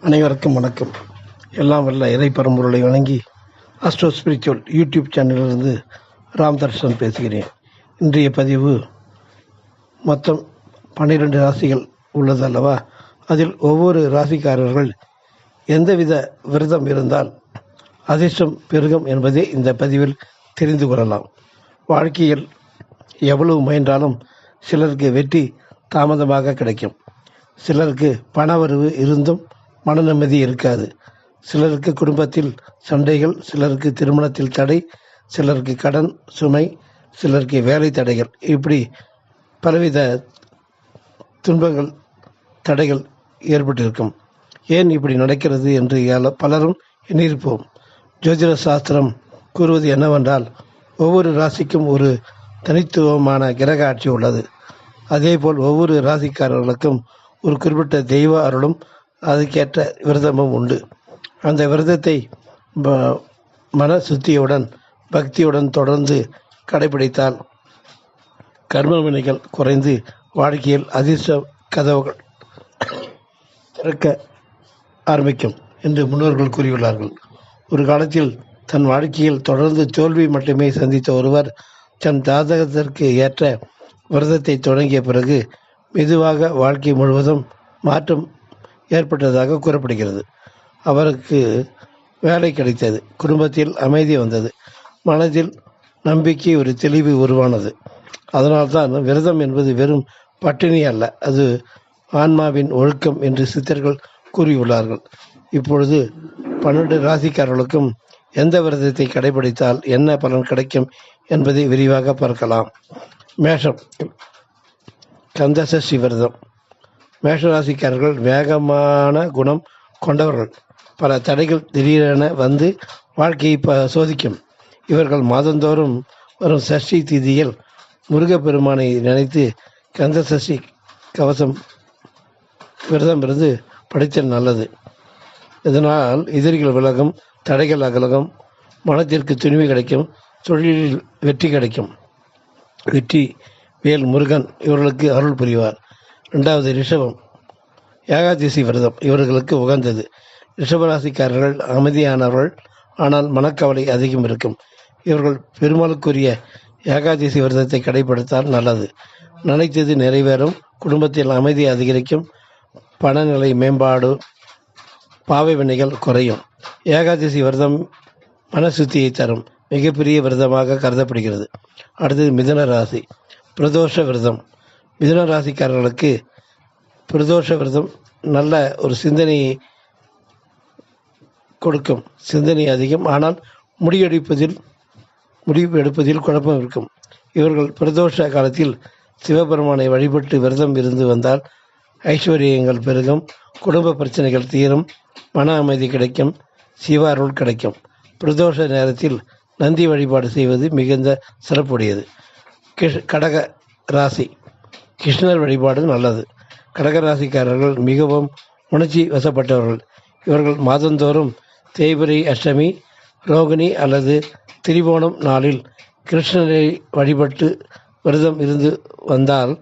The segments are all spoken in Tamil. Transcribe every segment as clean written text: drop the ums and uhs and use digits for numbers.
அனைவருக்கும் வணக்கம். எல்லாம் வல்ல இறை பரம்பொருளை வணங்கி அஸ்ட்ரோ ஸ்பிரிச்சுவல் யூடியூப் சேனலிலிருந்து ராம் தர்ஷன் பேசுகிறேன். இன்றைய பதிவு மொத்தம் 12 ராசிகள் உள்ளது அல்லவா? அதில் ஒவ்வொரு ராசிக்காரர்கள் எந்தவித விரதம் இருந்தால் அதிர்ஷ்டம் பெருகும் என்பதை இந்த பதிவில் தெரிந்து கொள்ளலாம். வாழ்க்கையில் எவ்வளவு முயன்றாலும் சிலருக்கு வெற்றி தாமதமாக கிடைக்கும். சிலருக்கு பணவரவு இருந்தும் மன நிம்மதி இருக்காது. சிலருக்கு குடும்பத்தில் சண்டைகள், சிலருக்கு திருமணத்தில் தடை, சிலருக்கு கடன் சுமை, சிலருக்கு வேலை தடைகள், இப்படி பலவித துன்பங்கள் தடைகள் ஏற்பட்டிருக்கும். ஏன் இப்படி நடக்கிறது என்று பலரும் எண்ணியிருப்போம். ஜோதிட சாஸ்திரம் கூறுவது என்னவென்றால், ஒவ்வொரு ராசிக்கும் ஒரு தனித்துவமான கிரக ஆட்சி உள்ளது. அதேபோல் ஒவ்வொரு ராசிக்காரர்களுக்கும் ஒரு குறிப்பிட்ட தெய்வ அருளும் அதுக்கேற்ற விரதமும் உண்டு. அந்த விரதத்தை மன சுத்தியுடன் பக்தியுடன் தொடர்ந்து கடைபிடித்தால் கர்மவினைகள் குறைந்து வாழ்க்கையில் அதிர்ஷ்ட கதவுகள் திறக்க ஆரம்பிக்கும் என்று முன்னோர்கள் கூறியுள்ளார்கள். ஒரு காலத்தில் தன் வாழ்க்கையில் தொடர்ந்து தோல்வி மட்டுமே சந்தித்த ஒருவர் தன் ஜாதகத்திற்கு ஏற்ற விரதத்தை தொடங்கிய பிறகு மெதுவாக வாழ்க்கை முழுவதும் மாற்றம் ஏற்பட்டதாக கூறப்படுகிறது. அவருக்கு வேலை கிடைத்தது, குடும்பத்தில் அமைதி வந்தது, மனதில் நம்பிக்கை, ஒரு தெளிவு உருவானது. அதனால்தான் விரதம் என்பது வெறும் பட்டினி அல்ல, அது ஆன்மாவின் ஒழுக்கம் என்று சித்தர்கள் கூறியுள்ளார்கள். இப்பொழுது 12 ராசிக்காரர்களுக்கும் எந்த விரதத்தை கடைபிடித்தால் என்ன பலன் கிடைக்கும் என்பதை விரிவாக பார்க்கலாம். மேஷம், கந்தசஷ்டி விரதம். மேஷராசிக்காரர்கள் வேகமான குணம் கொண்டவர்கள். பல தடைகள் திடீரென வந்து வாழ்க்கையை சோதிக்கும். இவர்கள் மாதந்தோறும் வரும் சஷ்டி திதியில் முருகப்பெருமானை நினைத்து கந்த சஷ்டி கவசம் விரதம் இருந்து படித்தல் நல்லது. இதனால் எதிரிகள் விலகும், தடைகள் அகலகும், மனத்திற்கு துணிவு கிடைக்கும், தொழிலில் வெற்றி கிடைக்கும். வெற்றி வேல் முருகன் இவர்களுக்கு அருள் புரிவார். 2வது ரிஷபம், ஏகாதசி விரதம் இவர்களுக்கு உகந்தது. ரிஷபராசிக்காரர்கள் அமைதியானவர்கள், ஆனால் மனக்கவலை அதிகம் இருக்கும். இவர்கள் பெருமாளுக்குரிய ஏகாதசி விரதத்தை கடைபிடித்தால் நல்லது. நினைத்தது நிறைவேறும், குடும்பத்தில் அமைதி அதிகரிக்கும், பணநிலை மேம்பாடு, பாவை வினைகள் குறையும். ஏகாதசி விரதம் மனசுத்தியை தரும் மிகப்பெரிய விரதமாக கருதப்படுகிறது. அடுத்தது மிதுன ராசி, பிரதோஷ விரதம். மிதுன ராசிக்காரர்களுக்கு பிரதோஷ விரதம் நல்ல ஒரு சிந்தனையை கொடுக்கும். சிந்தனை அதிகம், ஆனால் முடிவு எடுப்பதில் குழப்பம் இருக்கும். இவர்கள் பிரதோஷ காலத்தில் சிவபெருமானை வழிபட்டு விரதம் இருந்து வந்தால் ஐஸ்வர்யங்கள் பெருகும், குடும்ப பிரச்சனைகள் தீரும், மன அமைதி கிடைக்கும், சிவ அருள் கிடைக்கும். பிரதோஷ நேரத்தில் நந்தி வழிபாடு செய்வது மிகுந்த சிறப்புடையது. கடக ராசி, கிருஷ்ணர் வழிபாடு நல்லது. கடகராசிக்காரர்கள் மிகவும் உணர்ச்சி வசப்பட்டவர்கள். இவர்கள் மாதந்தோறும் தேய்பிரை அஷ்டமி, ரோகிணி அல்லது திரிவோணம் நாளில் கிருஷ்ணரை வழிபட்டு விரதம் இருந்து வந்தால்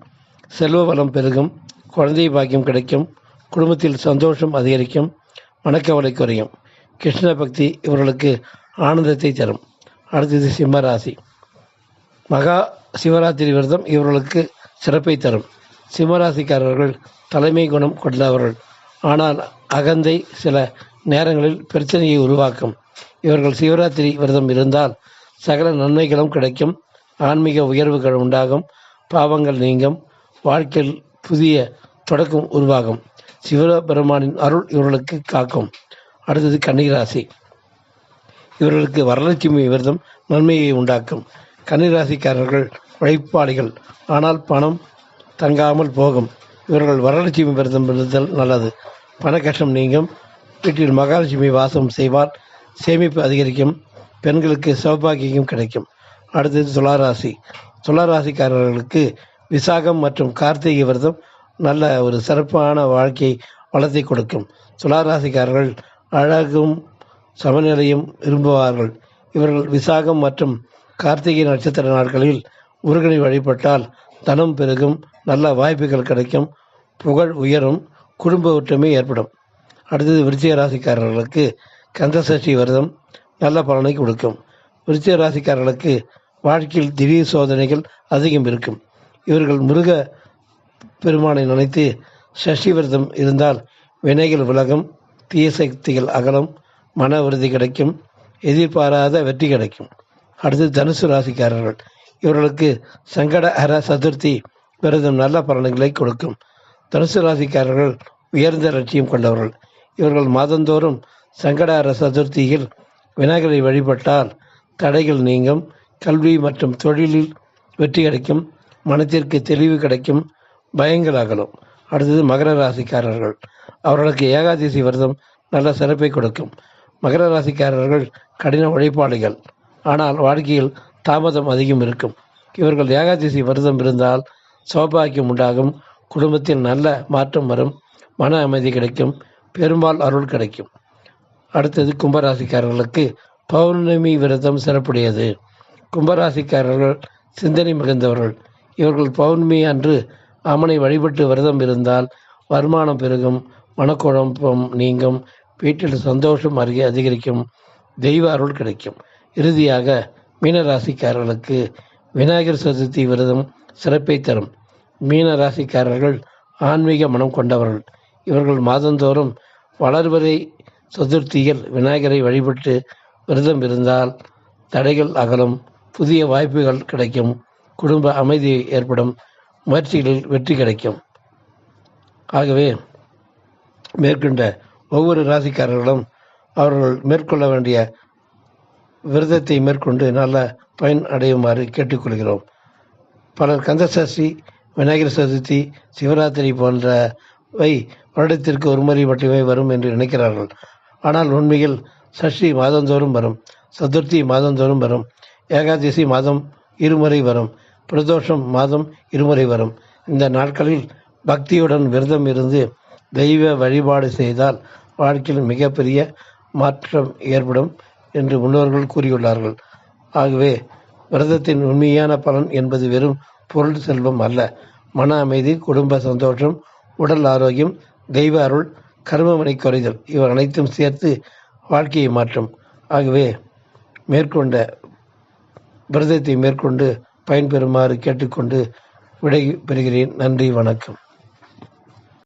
செல்வ வளம் பெருகும், குழந்தை பாக்கியம் கிடைக்கும், குடும்பத்தில் சந்தோஷம் அதிகரிக்கும், மனக்கவலை குறையும். கிருஷ்ண பக்தி இவர்களுக்கு ஆனந்தத்தை தரும். அடுத்தது சிம்மராசி, மகா சிவராத்திரி விரதம் இவர்களுக்கு சிறப்பை தரும். சிம்மராசிக்காரர்கள் தலைமை குணம் கொண்டவர்கள், ஆனால் அகந்தை சில நேரங்களில் பிரச்சனையை உருவாக்கும். இவர்கள் சிவராத்திரி விரதம் இருந்தால் சகல நன்மைகளும் கிடைக்கும், ஆன்மீக உயர்வுகள் உண்டாகும், பாவங்கள் நீங்கும், வாழ்க்கையில் புதிய தொடக்கம் உருவாகும். சிவபெருமானின் அருள் இவர்களுக்கு காக்கும். அடுத்தது கன்னிராசி, இவர்களுக்கு வரலட்சுமி விரதம் நன்மையை உண்டாக்கும். கன்னிராசிக்காரர்கள் உழைப்பாளிகள், ஆனால் பணம் தங்காமல் போகும். இவர்கள் வரலட்சுமி விரதம் இருந்தல் நல்லது. பண கஷ்டம் நீங்கும், வீட்டில் மகாலட்சுமி வாசம் செய்வார், சேமிப்பு அதிகரிக்கும், பெண்களுக்கு சௌபாகியம் கிடைக்கும். அடுத்தது துளாராசி. துளாராசிக்காரர்களுக்கு விசாகம் மற்றும் கார்த்திகை விரதம் நல்ல ஒரு சிறப்பான வாழ்க்கை வளத்தை கொடுக்கும். துளாராசிக்காரர்கள் அழகும் சமநிலையும் விரும்புவார்கள். இவர்கள் விசாகம் மற்றும் கார்த்திகை நட்சத்திர நாட்களில் முருகனை வழிபட்டால் தனம் பெருகும், நல்ல வாய்ப்புகள் கிடைக்கும், புகழ் உயரும், குடும்ப ஒற்றுமை ஏற்படும். அடுத்தது விருச்சிக ராசிக்காரர்களுக்கு கந்த சஷ்டி விரதம் நல்ல பலனை கொடுக்கும். விருச்சிக ராசிக்காரர்களுக்கு வாழ்க்கையில் திடீர் சோதனைகள் அதிகம் இருக்கும். இவர்கள் முருக பெருமானை நினைத்து சஷ்டி விரதம் இருந்தால் வினைகள் விலகும், தீய சக்திகள் அகலும், மன உறுதி கிடைக்கும், எதிர்பாராத வெற்றி கிடைக்கும். அடுத்து தனுசு ராசிக்காரர்கள், இவர்களுக்கு சங்கடஹர சதுர்த்தி விரதம் நல்ல பலன்களை கொடுக்கும். தனுசு ராசிக்காரர்கள் உயர்ந்த லட்சியம் கொண்டவர்கள். இவர்கள் மாதந்தோறும் சங்கடஹர சதுர்த்தியில் விநாயகரை வழிபட்டால் தடைகள் நீங்கும், கல்வி மற்றும் தொழிலில் வெற்றி கிடைக்கும், மனத்திற்கு தெளிவு கிடைக்கும், பயங்கள் அகலும். அடுத்தது மகர ராசிக்காரர்கள், அவர்களுக்கு ஏகாதசி விரதம் நல்ல சிறப்பை கொடுக்கும். மகர ராசிக்காரர்கள் கடின உழைப்பாளிகள், ஆனால் வாழ்க்கையில் தாமதம் அதிகம் இருக்கும். இவர்கள் ஏகாதசி விரதம் இருந்தால் சௌபாக்கியம் உண்டாகும், குடும்பத்தில் நல்ல மாற்றம் வரும், மன அமைதி கிடைக்கும், பெரும்பால் அருள் கிடைக்கும். அடுத்தது கும்பராசிக்காரர்களுக்கு பௌர்ணமி விரதம் சிறப்புடையது. கும்பராசிக்காரர்கள் சிந்தனை மிகுந்தவர்கள். இவர்கள் பௌர்ணமி அன்று அம்மனை வழிபட்டு விரதம் இருந்தால் வருமானம் பெருகும், மனக்குழப்பம் நீங்கும், வீட்டில் சந்தோஷம் அதிகரிக்கும், தெய்வ அருள் கிடைக்கும். இறுதியாக மீனராசிக்காரர்களுக்கு விநாயகர் சதுர்த்தி விரதம் சிறப்பை தரும். மீன ராசிக்காரர்கள் ஆன்மீக மனம் கொண்டவர்கள். இவர்கள் மாதந்தோறும் வளர்வரை சதுர்த்தியில் விநாயகரை வழிபட்டு விரதம் இருந்தால் தடைகள் அகலும், புதிய வாய்ப்புகள் கிடைக்கும், குடும்ப அமைதி ஏற்படும், முயற்சிகளில் வெற்றி கிடைக்கும். ஆகவே மேற்கொண்ட ஒவ்வொரு ராசிக்காரர்களும் அவர்கள் மேற்கொள்ள வேண்டிய விரதத்தை மேற்கொண்டு நல்ல பயன் அடையுமாறு கேட்டுக்கொள்கிறோம். பலர் கந்தசஷ்டி, விநாயகர் சதுர்த்தி, சிவராத்திரி போன்றவை வருடத்திற்கு ஒரு முறை மட்டுமே வரும் என்று நினைக்கிறார்கள். ஆனால் உண்மையில் சஷ்டி மாதந்தோறும் வரும், சதுர்த்தி மாதந்தோறும் வரும், ஏகாதசி மாதம் இருமுறை வரும், பிரதோஷம் மாதம் இருமுறை வரும். இந்த நாட்களில் பக்தியுடன் விரதம் இருந்து தெய்வ வழிபாடு செய்தால் வாழ்க்கையில் மிகப்பெரிய மாற்றம் ஏற்படும் என்று முன்னோர்கள் கூறியுள்ளார்கள். ஆகவே விரதத்தின் உண்மையான பலன் என்பது வெறும் பொருள் செல்வம் அல்ல. மன அமைதி, குடும்ப சந்தோஷம், உடல் ஆரோக்கியம், தெய்வ அருள், கர்மவினை குறைதல் இவை அனைத்தும் சேர்த்து வாழ்க்கையை மாற்றும். ஆகவே மேற்கொண்ட விரதத்தை மேற்கொண்டு பயன்பெறுமாறு கேட்டுக்கொண்டு விடை பெறுகிறேன். நன்றி, வணக்கம்.